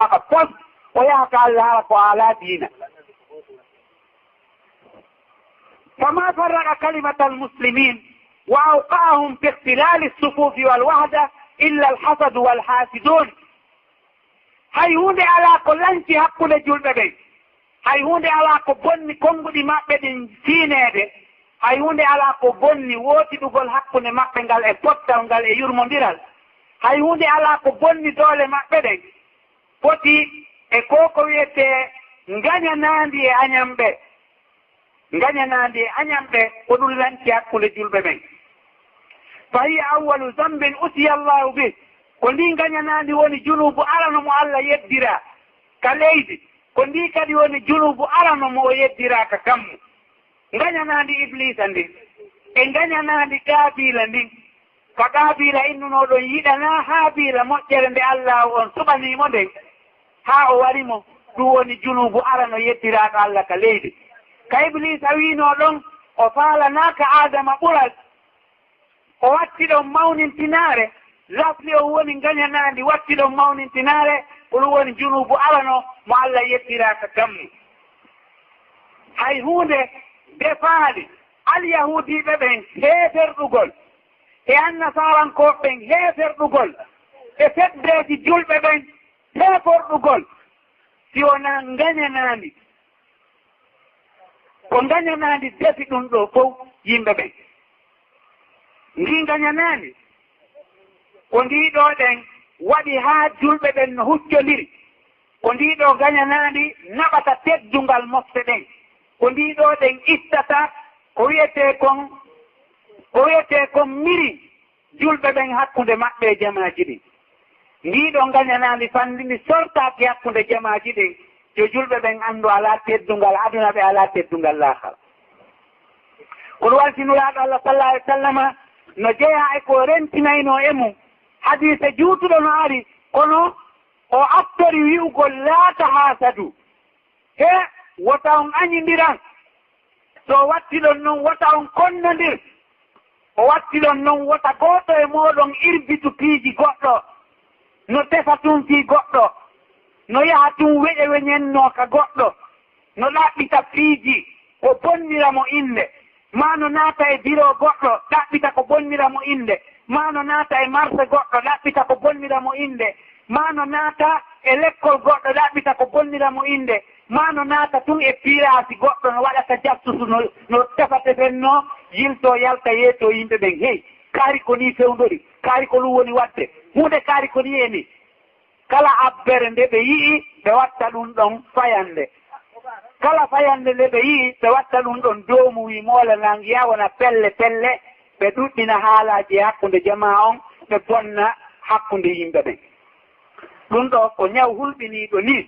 فوز ويعقى الله على دينه. فما فرق كلمة المسلمين وأوقعهم في اختلال الصفوف والوحدة إلا الحسد والحاسدون. هيهود على كلانتي حق لجلبين، هيهود على كبني كونغو دي مابدين سينيده، هيهود على كبني ووتي دوغول حق نمابنغال افتانغال يورمونديرال، هيهود على كبني دولة مابدين فوتي ekoko wiyete nganya nandi anyambe, nganya nandi anyambe ko dul lanti hakkunde julbe men. fahiya awwalu zambin utiya Allahu bih, ko ndi nganya nandi woni junubu arano mo Allah yeddira ka leydi, ko ndi kadi woni junubu arano mo yeddira ka kammu. nganya nandi iblisa ndi e nganya nandi kabila ndi, ka kabila innuno ɗon yiɗana haabila moƴƴere nde Allah on suɓanimo nden ha o warimo ɗum woni junubu arano yeddiraɗo Allah ka leydi. ka iblisa wino ɗon o faalanaka adama ɓural, o watti ɗon mawnintinare, lafli o woni gañanandi watti ɗon mawnintinare ko ɗum woni junubu arano mo Allah yeddiraka kammu. hay hunde ɓe faali alyahudiɓe ɓen heeferɗugol e annasarankoɓe ɓen heeferɗugol e feddeji julɓe ɓen heeforɗugol si wona gañanandi, ko gañanandi defi ɗum ɗo fof yimɓe ɓen. ndi gañanandi ko ndiɗo ɗen waɗi haa julɓe ɓen no huccodiri, ko ndiɗo gañanandi naɓata teddungal mofte ɗen, ko ndiɗo ɗen ittata ko wiyete kon miri julɓe ɓen hakkunde maɓɓe e jamaji ɗin. ndiɗo gañanandi fandini sortaki hakkunde jamaji ɗin yo julɓe ɓen anndu ala teddungal aduna ɓe ala teddungal lahara. kono waltinuraɗo Allah sallallahu alaihi wa sallama no jeeya e ko rentinayno e mum hadise juutuɗo no ari, kono o aftori wi'ugol laata hasadu, he wota on añidiran, so watti ɗon noon wota on konnodir, o watti ɗon noon wota gooto e moɗon irbitu piiji goɗɗo, no tefa tun fi goɗɗo, no yaha tun weƴe weñenno ka goɗɗo, no ɗaɓɓita piiji ko bonnira mo inde, ma no naata e biro goɗɗo ɗaɓɓita ko bonnira mo inde, ma no naata e marché goɗɗo ɗaɓɓita ko bonnira mo inde, ma no naata e lekkol goɗɗo ɗaɓɓita ko bonnira mo inde, ma no naata tun e pirasi goɗɗo no waɗata jabtutu no tefatefenno yilto yalta yeeto yimɓe ɓen. hey, kaari ko ni fewndori, kaari ko ɗum woni wadde hunde, kaari ko ni eni kala abbere nde ɓe yii ɓe watta ɗum ɗon fayande, kala fayande nde ɓe yii ɓe watta ɗum ɗon doomu wi moola nangiya wona pelle pelle, ɓe ɗuɗɗina haalaji hakkunde jama on, ɓe bonna hakkunde yimɓe ɓen. ɗum ɗo ko ñaw hulɓiniiɗo ni,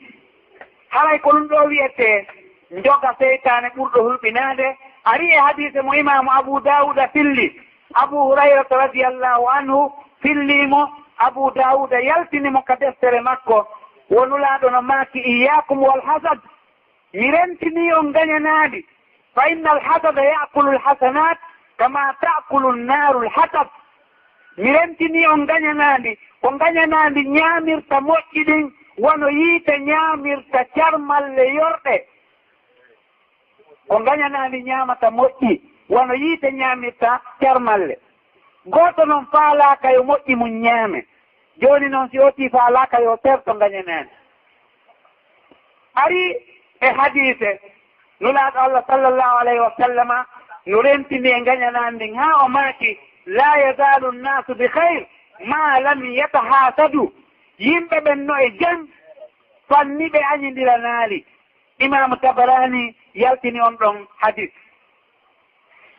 haray ko ɗum ɗo wiyete joga seytane ɓurɗo hulɓinade. ari e hadise mo imamu Abu Dawuda filli, Abu Hurayrata radiyallahu anhu fillimo, Abu Dawuda yaltinimo ka deftere makko, wonulaɗo no maaki iyakum wal hasad, mi rentini on gañanaɗi, fa inna alhasada yakulu alhasanat kama takulu nnaru alhatab. mi rentini on gañanaɗi, ko gañanaɗi ñamirta moƴƴi ɗin wono yiite ñamirta carmalle yorɗe, ko gañanaɗi ñamata moƴƴi wono yiite ñamirta carmalle. goto noon faalaka yo moƴƴi mum ñaame, joni noon si oti faalaka yo terto gañanani. ari e hadise nulaaɗo Allah sallallahu alayhi wa sallama no rentini e gañanani ndin ha o maaki la yazalu nnasu bi hayr ma lam yatahasadu, yimɓe ɓen no e jam fanni ɓe añidiranaali. imamu Tabarani yaltini on ɗon hadis.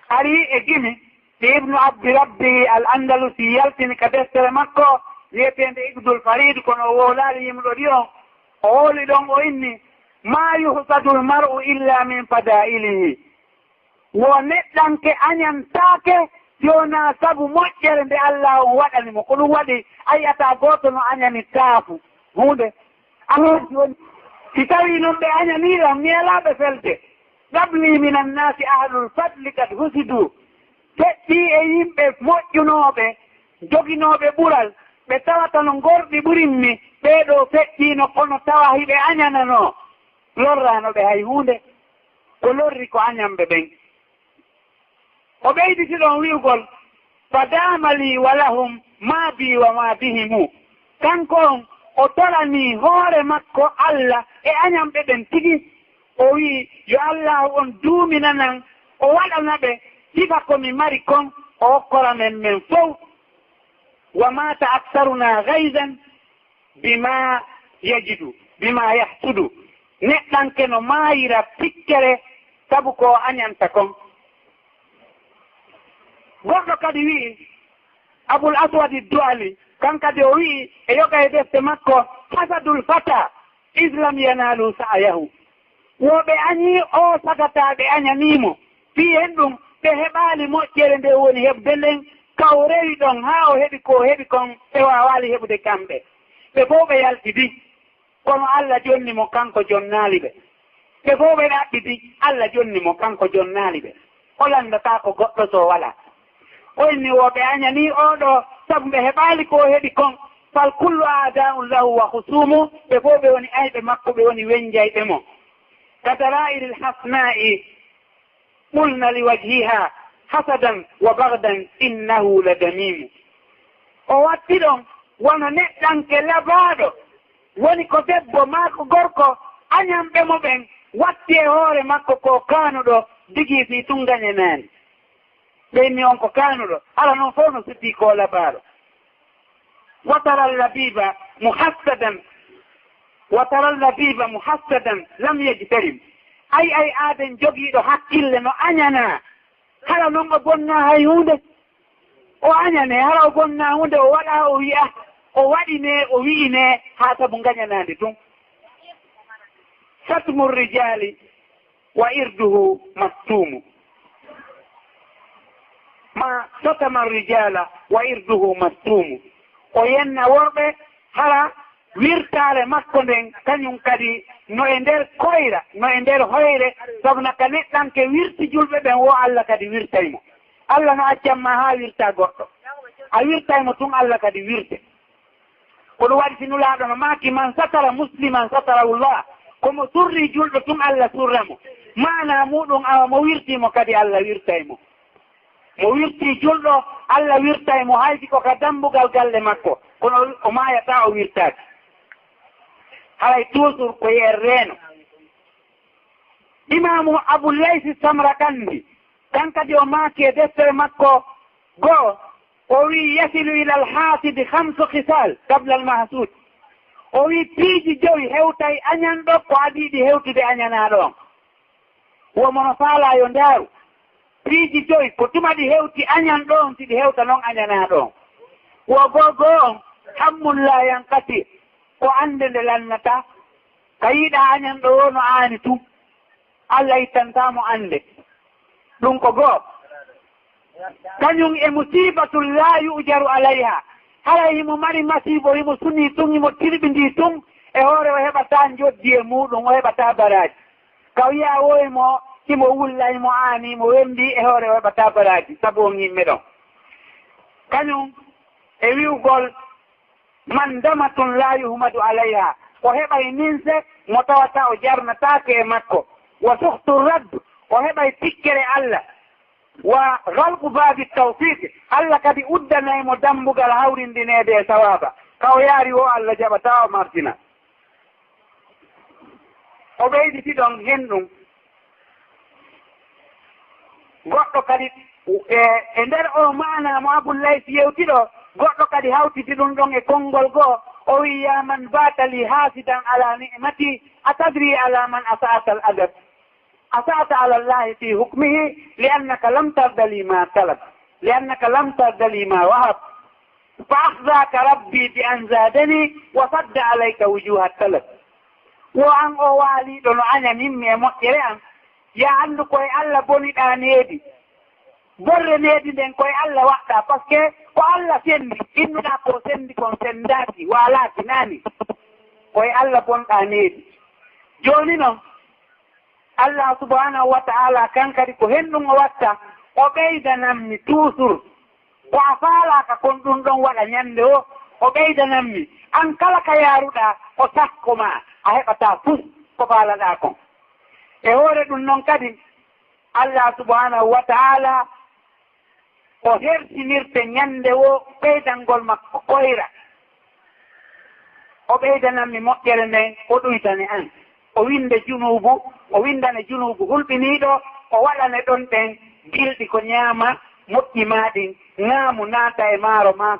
ari e gimi ibnu abdi rabbi al andalusi yaltini ka deftere makko wiyetende Iqdul Farid, kono o wowlaali yimɗo ɗi on, o woli ɗon o inni ma yuhsadu lmar'u illa min fadailihi, wo neɗɗanke añantaake yona sabu moƴƴere nde Allah on waɗanimo. ko ɗum waɗi ayiyata gooto no añani taafu hunde joni si tawi noon ɓe añaniram mielaɓe felde ɗabli min annasi ahlul fadli kad husidu, feɗɗi e yimɓe moƴƴunoɓe joginoɓe ɓural ɓe tawata no gorɗi ɓurinmi ɓeeɗo feƴƴiino kono tawa hiɓe añanano lorranoɓe hay hunde ko lorri ko añamɓe ɓen. o ɓeyditi ɗon wi'ugol fadama li walahum ma bi wa ma bihimu. kanko on o torani hoore makko Allah e añamɓe ɓen tigi. o wi yo Allah on duuminanan o waɗana ɓe sifa komi mari kon o hokkora men fof. wa mata aksaruna gaydan bima yajidu bima yahsudu. neɗɗanke no maayira pikkere sabu ko añanta kon. goɗɗo kadi wi'i abul aswadi du'ali kankadi o wi'i e yoga e defte makko hasadul fata islam yanalu sa'ayahu. woɓe añi o sagataɓe añanimo fi hen ɗum ɓe heɓali moƴƴere nde woni heɓde nden ka o rewi ɗon ha o heɓi ko heɓi kon ɓe wawali heɓude kamɓe ɓe fof ɓe yaltidi kono Allah jonni mo kanko jonnaali ɓe. ɓe fof ɓe ɗaɓɓiti Allah jonni mo kanko jonnaali ɓe. o landata ko goɗɗo so wala. o inni woɓe añani oɗo sabu ɓe heɓali ko heɓi kon fal kullu a'da'un lahu wa husumu. ɓe fof ɓe woni ayɓe makko ɓe woni wenjayɓe mo. كدرائر الحسناء قلنا لوجهها حسدا وبغدا إنه لدميم. o watti ɗon wona neɗɗanke labaɗo woni ko debbo maa ko gorko añamɓe mo ɓen watti e hoore makko ko kaanuɗo digi fi tungañe naani. ɓenni on ko kaanuɗo hala noon fof no suddi ko labaɗo. watara allabiba muhassadan وترى اللبيب محسدا لم يجترم. ay aaden jogiiɗo hakkille no añana hala noon o bonna hay hunde. o añane hala o bonna hunde o waɗa o wi'a o waɗine o wi'ine haa sabu ngañanaande tun. satmu rijali wa irduhu mastumu. ma satama rijala wa irduhu mastumu. o yenna worɓe hala wirtaare makko nden kañum kadi no e nder koyra no e nder hoyre sabu naka neɗɗanke wirti julɓe ɓen wo Allah kadi wirtaymo. Allah no accamma haa wirta goɗɗo a wirtaymo tun Allah kadi wirte. ko ɗum waɗi sinulaaɗo no maaki man satara musliman satarahullah. komo surri julɗo tun Allah surramo. mana muɗum awa mo wirtimo kadi Allah wirtaymo. mo wirti julɗo Allah wirtaymo haydi ko ka dambugal galle makko kono o maayata o wirtaaki. haray toujours ko yer reeno. imamu aboulaysi samrakandi kan kadi o maaki e deftere makko goo o wi yasilu ila alhasidi 5 hisal qabla almahsud. o wi piiji joyi hewtay añanɗo ko adiiɗi hewtude añanaaɗo on. womono faala yo ndaaru piiji joyi ko tumaɗi hewti añanɗo on siɗi hewta noon añanaaɗo on. wo goo on hammulla yankati ko ande nde lannata ka yiɗa añanɗo o no aani tu Allah ittantamo ande. ɗum ko goo kañum e musibatul la yujaru alayha. haray himo mari masibo himo suni tun himo tirɓindi tun e hoore o heɓata joddi e muɗum o heɓata baraji. ka wiya woymo himo wulla himo aani mo wembi e hoore o heɓata baraji sabu on yimɓe ɗon. kañum e wi'ugol man damatun la yuhmadu alayha. o heɓay ninse mo tawata o jarnatake e makko. wa suhtu radd o heɓay tikkere Allah. wa galbu babi tawfiq Allah kadi uddanaymo dambugal hawrindinede e sawaba. ka o yaari o Allah jaɓata o martina. o ɓeyditi ɗon hen ɗum goɗɗo kadi e nder o maana mo aboulaysi yewtiɗo goɗɗo kadi hawtiti ɗum ɗon e konngol goo o wi ya man batali hasidan ala ni'mati atadri ala man asa'ata al adab asa'ata ala allahi fi hukmihi liannaka lam tardali ma talab liannaka lam tardali ma wahab fa akhzaka rabbi bi an zadani wa sadda alayka wujuha talab. wo an o waaliɗo no añanimmi e moƴƴere an ya anndu koye Allah boniɗa needi borre needi nden koye Allah waɗɗa par ce que ko Allah sendi innuɗa ko sendi kon sendaki waalaki naani koye Allah bonɗa needi. joni noon Allah subhanahu wa ta'ala kankadi ko henɗum o watta o ɓeydanammi toujours ko a faalaka kon ɗum ɗon waɗa ñande o ɓeydanammi an kala ka yaaruɗa o sakko ma a heɓata fus ko faalaɗa kon e hoore ɗum noon kadi Allah subhanahu wa taala o hersinirte ñande wo ɓeydangol makko koyra o ɓeydananmi moƴƴere nden o ɗuytani an o winde junubu o windane junubu hulɓiniiɗo o waɗane ɗon ɗen gilɗi ko ñaama moƴƴi maɗin ŋaamu naata e maaro ma